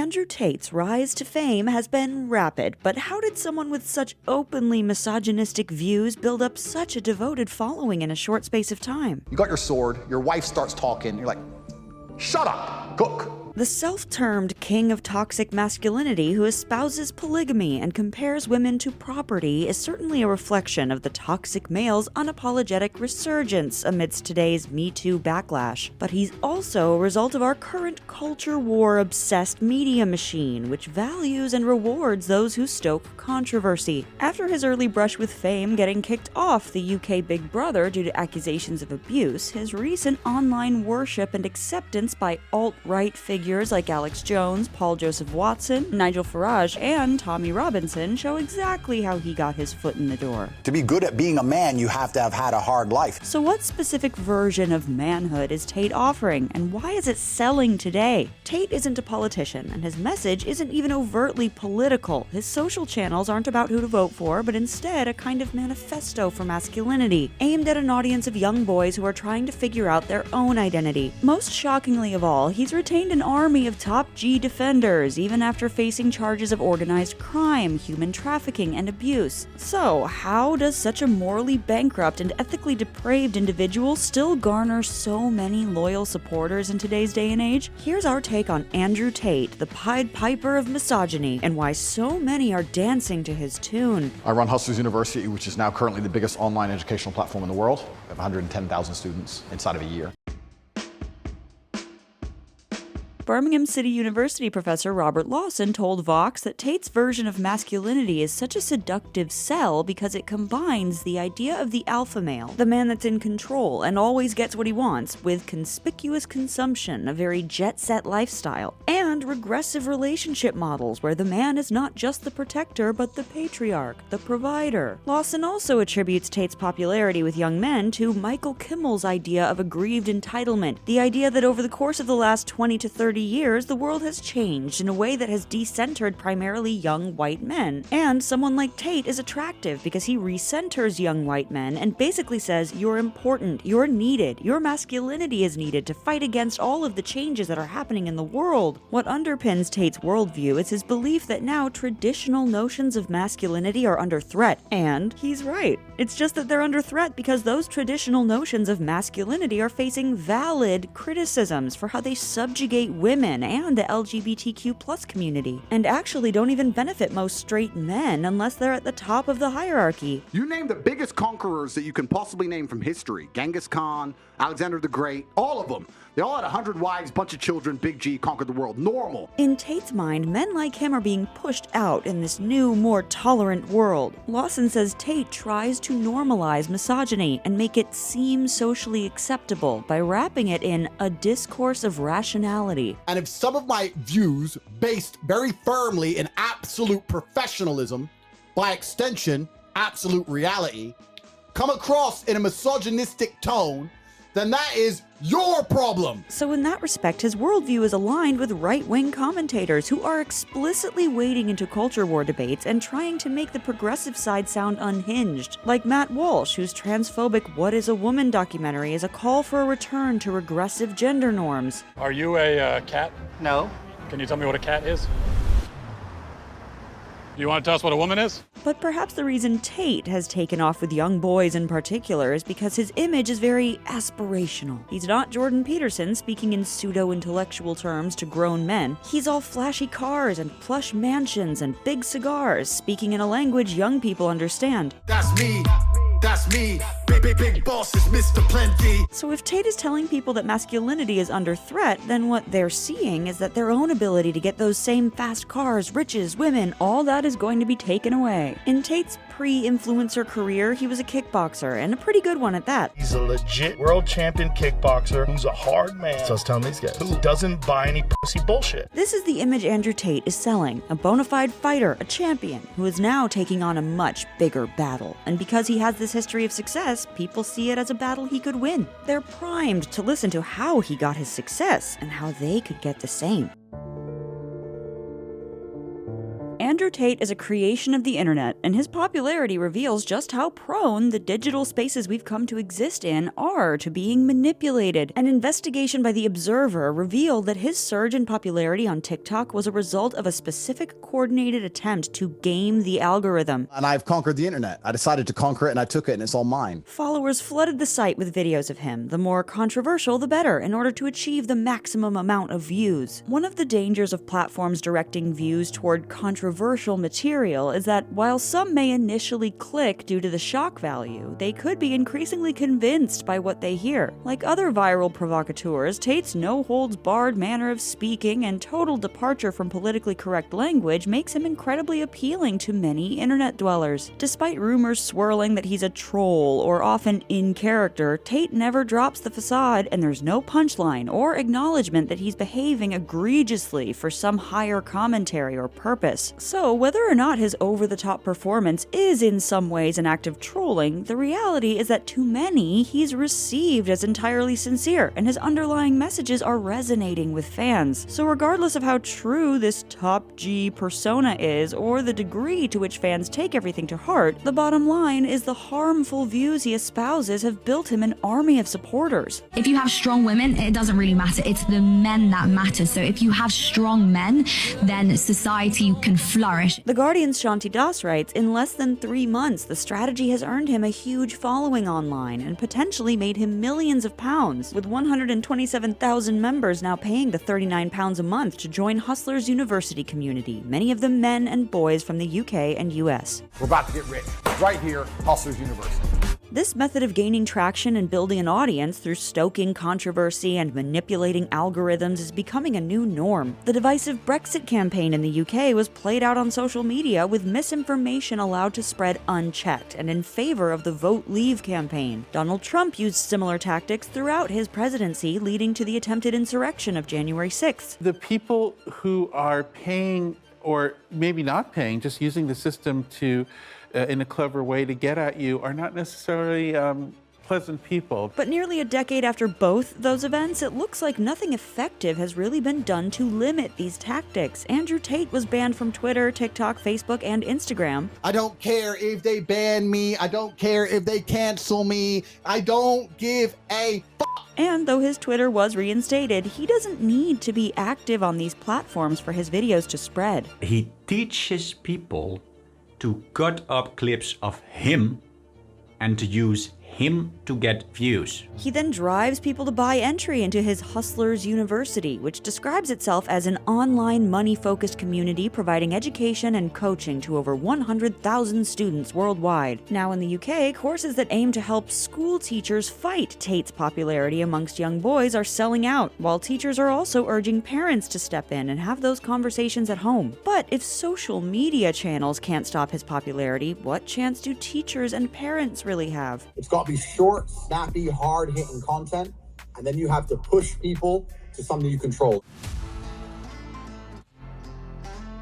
Andrew Tate's rise to fame has been rapid, but how did someone with such openly misogynistic views build up such a devoted following in a short space of time? You got your sword, your wife starts talking, you're like, shut up, cook. The self-termed king of toxic masculinity who espouses polygamy and compares women to property is certainly a reflection of the toxic male's unapologetic resurgence amidst today's Me Too backlash. But he's also a result of our current culture war-obsessed media machine, which values and rewards those who stoke controversy. After his early brush with fame getting kicked off the UK Big Brother due to accusations of abuse, his recent online worship and acceptance by alt-right figures like Alex Jones, Paul Joseph Watson, Nigel Farage, and Tommy Robinson show exactly how he got his foot in the door. To be good at being a man, you have to have had a hard life. So what specific version of manhood is Tate offering, and why is it selling today? Tate isn't a politician, and his message isn't even overtly political. His social channels aren't about who to vote for, but instead a kind of manifesto for masculinity, aimed at an audience of young boys who are trying to figure out their own identity. Most shockingly of all, he's retained an army of top G defenders, even after facing charges of organized crime, human trafficking, and abuse. So, how does such a morally bankrupt and ethically depraved individual still garner so many loyal supporters in today's day and age? Here's our take on Andrew Tate, the Pied Piper of misogyny, and why so many are dancing to his tune. I run Hustlers University, which is now currently the biggest online educational platform in the world. We have 110,000 students inside of a year. Birmingham City University professor Robert Lawson told Vox that Tate's version of masculinity is such a seductive sell because it combines the idea of the alpha male, the man that's in control and always gets what he wants, with conspicuous consumption, a very jet-set lifestyle, and regressive relationship models where the man is not just the protector but the patriarch, the provider. Lawson also attributes Tate's popularity with young men to Michael Kimmel's idea of aggrieved entitlement, the idea that over the course of the last 20 to 30 years, the world has changed in a way that has decentered primarily young white men. And someone like Tate is attractive because he recenters young white men and basically says, you're important, you're needed, your masculinity is needed to fight against all of the changes that are happening in the world. What underpins Tate's worldview is his belief that now traditional notions of masculinity are under threat. And he's right. It's just that they're under threat because those traditional notions of masculinity are facing valid criticisms for how they subjugate women and the LGBTQ+ community, and actually don't even benefit most straight men unless they're at the top of the hierarchy. You name the biggest conquerors that you can possibly name from history. Genghis Khan, Alexander the Great, all of them. They all had 100 wives, bunch of children, Big G, conquered the world. Normal. In Tate's mind, men like him are being pushed out in this new, more tolerant world. Lawson says Tate tries to normalize misogyny and make it seem socially acceptable by wrapping it in a discourse of rationality. And if some of my views, based very firmly in absolute professionalism, by extension, absolute reality, come across in a misogynistic tone, then that is your problem. So in that respect, his worldview is aligned with right-wing commentators who are explicitly wading into culture war debates and trying to make the progressive side sound unhinged, like Matt Walsh, whose transphobic What is a Woman documentary is a call for a return to regressive gender norms. Are you a cat? No. Can you tell me what a cat is? You want to tell us what a woman is? But perhaps the reason Tate has taken off with young boys in particular is because his image is very aspirational. He's not Jordan Peterson speaking in pseudo-intellectual terms to grown men. He's all flashy cars and plush mansions and big cigars, speaking in a language young people understand. That's me. That's me. Big boss is Mr. Plenty. So if Tate is telling people that masculinity is under threat, then what they're seeing is that their own ability to get those same fast cars, riches, women, all that is going to be taken away. In Tate's pre-influencer career, he was a kickboxer, and a pretty good one at that. He's a legit world champion kickboxer who's a hard man, so I was telling these guys, who doesn't buy any pussy bullshit. This is the image Andrew Tate is selling, a bona fide fighter, a champion, who is now taking on a much bigger battle. And because he has this history of success, people see it as a battle he could win. They're primed to listen to how he got his success and how they could get the same. Andrew Tate is a creation of the internet, and his popularity reveals just how prone the digital spaces we've come to exist in are to being manipulated. An investigation by The Observer revealed that his surge in popularity on TikTok was a result of a specific coordinated attempt to game the algorithm. And I've conquered the internet. I decided to conquer it and I took it and it's all mine. Followers flooded the site with videos of him, the more controversial the better, in order to achieve the maximum amount of views. One of the dangers of platforms directing views toward controversial material is that while some may initially click due to the shock value, they could be increasingly convinced by what they hear. Like other viral provocateurs, Tate's no-holds-barred manner of speaking and total departure from politically correct language makes him incredibly appealing to many internet dwellers. Despite rumors swirling that he's a troll or often in character, Tate never drops the facade, and there's no punchline or acknowledgement that he's behaving egregiously for some higher commentary or purpose. So whether or not his over-the-top performance is in some ways an act of trolling, the reality is that to many, he's received as entirely sincere, and his underlying messages are resonating with fans. So regardless of how true this top G persona is, or the degree to which fans take everything to heart, the bottom line is the harmful views he espouses have built him an army of supporters. If you have strong women, it doesn't really matter. It's the men that matter. So if you have strong men, then society can flourish. The Guardian's Shanti Das writes, in less than 3 months, the strategy has earned him a huge following online and potentially made him millions of pounds, with 127,000 members now paying the £39 a month to join Hustlers University community, many of them men and boys from the UK and US. We're about to get rich. Right here, Hustlers University. This method of gaining traction and building an audience through stoking controversy and manipulating algorithms is becoming a new norm. The divisive Brexit campaign in the UK was played out on social media, with misinformation allowed to spread unchecked and in favor of the Vote Leave campaign. Donald Trump used similar tactics throughout his presidency, leading to the attempted insurrection of January 6th. The people who are paying, or maybe not paying, just using the system to in a clever way to get at you, are not necessarily pleasant people. But nearly a decade after both those events, it looks like nothing effective has really been done to limit these tactics. Andrew Tate was banned from Twitter, TikTok, Facebook, and Instagram. I don't care if they ban me. I don't care if they cancel me. I don't give a fuck. And though his Twitter was reinstated, he doesn't need to be active on these platforms for his videos to spread. He teaches people to cut up clips of him and to use him to get views. He then drives people to buy entry into his Hustlers University, which describes itself as an online money-focused community providing education and coaching to over 100,000 students worldwide. Now in the UK, courses that aim to help school teachers fight Tate's popularity amongst young boys are selling out, while teachers are also urging parents to step in and have those conversations at home. But if social media channels can't stop his popularity, what chance do teachers and parents really have? It's got to be short, snappy, hard-hitting content, and then you have to push people to something you control.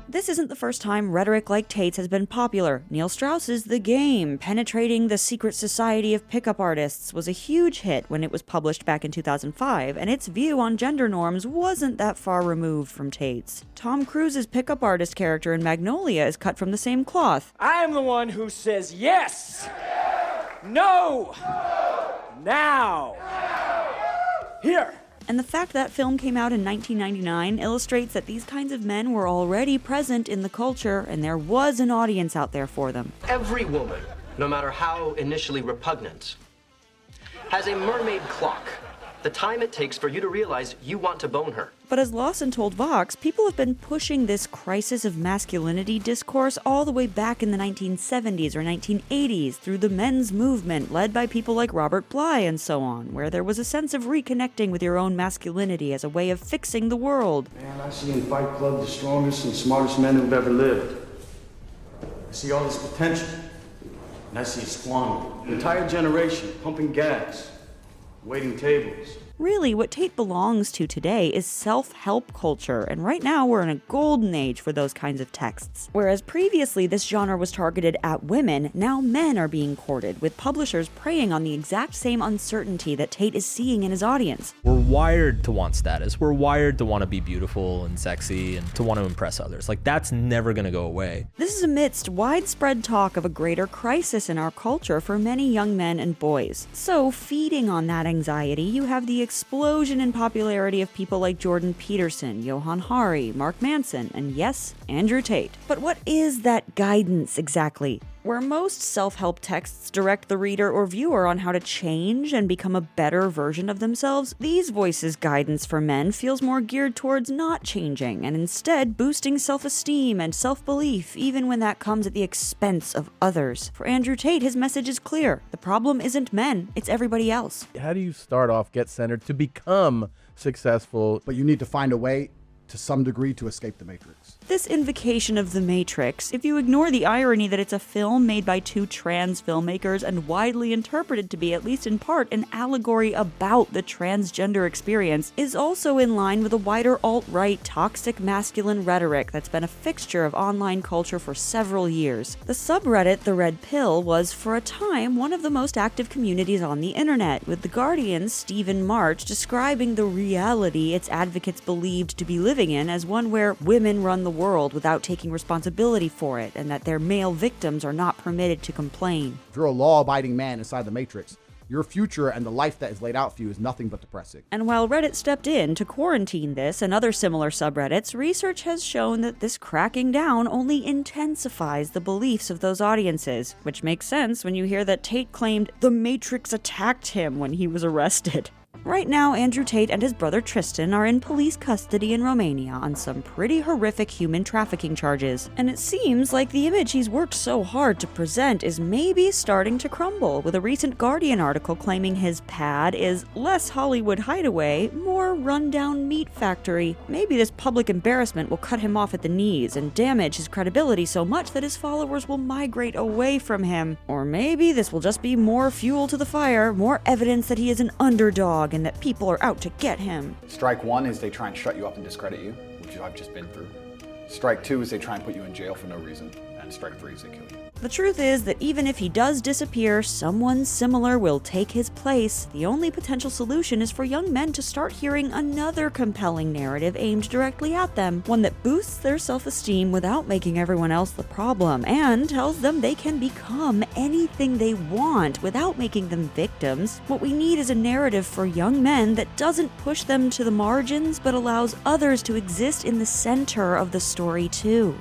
This isn't the first time rhetoric like Tate's has been popular. Neil Strauss's The Game, penetrating the secret society of pickup artists, was a huge hit when it was published back in 2005, and its view on gender norms wasn't that far removed from Tate's. Tom Cruise's pickup artist character in Magnolia is cut from the same cloth. I am the one who says yes! No! Now! Here! And the fact that film came out in 1999 illustrates that these kinds of men were already present in the culture, and there was an audience out there for them. Every woman, no matter how initially repugnant, has a mermaid clock. The time it takes for you to realize you want to bone her. But as Lawson told Vox, people have been pushing this crisis of masculinity discourse all the way back in the 1970s or 1980s through the men's movement led by people like Robert Bly and so on, where there was a sense of reconnecting with your own masculinity as a way of fixing the world. Man, I see in Fight Club the strongest and smartest men who've ever lived. I see all this potential, and I see it squandered. An entire generation pumping gas, waiting tables. Really, what Tate belongs to today is self-help culture, and right now we're in a golden age for those kinds of texts. Whereas previously this genre was targeted at women, now men are being courted, with publishers preying on the exact same uncertainty that Tate is seeing in his audience. We're wired to want status. We're wired to want to be beautiful and sexy and to want to impress others. Like, that's never going to go away. This is amidst widespread talk of a greater crisis in our culture for many young men and boys. So, feeding on that anxiety, you have the explosion in popularity of people like Jordan Peterson, Johann Hari, Mark Manson, and yes, Andrew Tate. But what is that guidance exactly? Where most self-help texts direct the reader or viewer on how to change and become a better version of themselves, these voices' guidance for men feels more geared towards not changing and instead boosting self-esteem and self-belief, even when that comes at the expense of others. For Andrew Tate, his message is clear. The problem isn't men, it's everybody else. How do you start off, get centered, to become successful? But you need to find a way, to some degree, to escape the matrix. This invocation of the Matrix, if you ignore the irony that it's a film made by two trans filmmakers and widely interpreted to be, at least in part, an allegory about the transgender experience, is also in line with a wider alt-right toxic masculine rhetoric that's been a fixture of online culture for several years. The subreddit The Red Pill was, for a time, one of the most active communities on the internet, with The Guardian's Stephen March describing the reality its advocates believed to be living in as one where women run the world without taking responsibility for it, and that their male victims are not permitted to complain. If you're a law-abiding man inside the matrix, your future and the life that is laid out for you is nothing but depressing. And while Reddit stepped in to quarantine this and other similar subreddits, research has shown that this cracking down only intensifies the beliefs of those audiences, which makes sense when you hear that Tate claimed the Matrix attacked him when he was arrested. Right now, Andrew Tate and his brother Tristan are in police custody in Romania on some pretty horrific human trafficking charges. And it seems like the image he's worked so hard to present is maybe starting to crumble, with a recent Guardian article claiming his pad is less Hollywood hideaway, more rundown meat factory. Maybe this public embarrassment will cut him off at the knees and damage his credibility so much that his followers will migrate away from him. Or maybe this will just be more fuel to the fire, more evidence that he is an underdog and that people are out to get him. Strike one is they try and shut you up and discredit you, which I've just been through. Strike two is they try and put you in jail for no reason. And strike three is they kill you. The truth is that even if he does disappear, someone similar will take his place. The only potential solution is for young men to start hearing another compelling narrative aimed directly at them, one that boosts their self-esteem without making everyone else the problem, and tells them they can become anything they want without making them victims. What we need is a narrative for young men that doesn't push them to the margins, but allows others to exist in the center of the story too.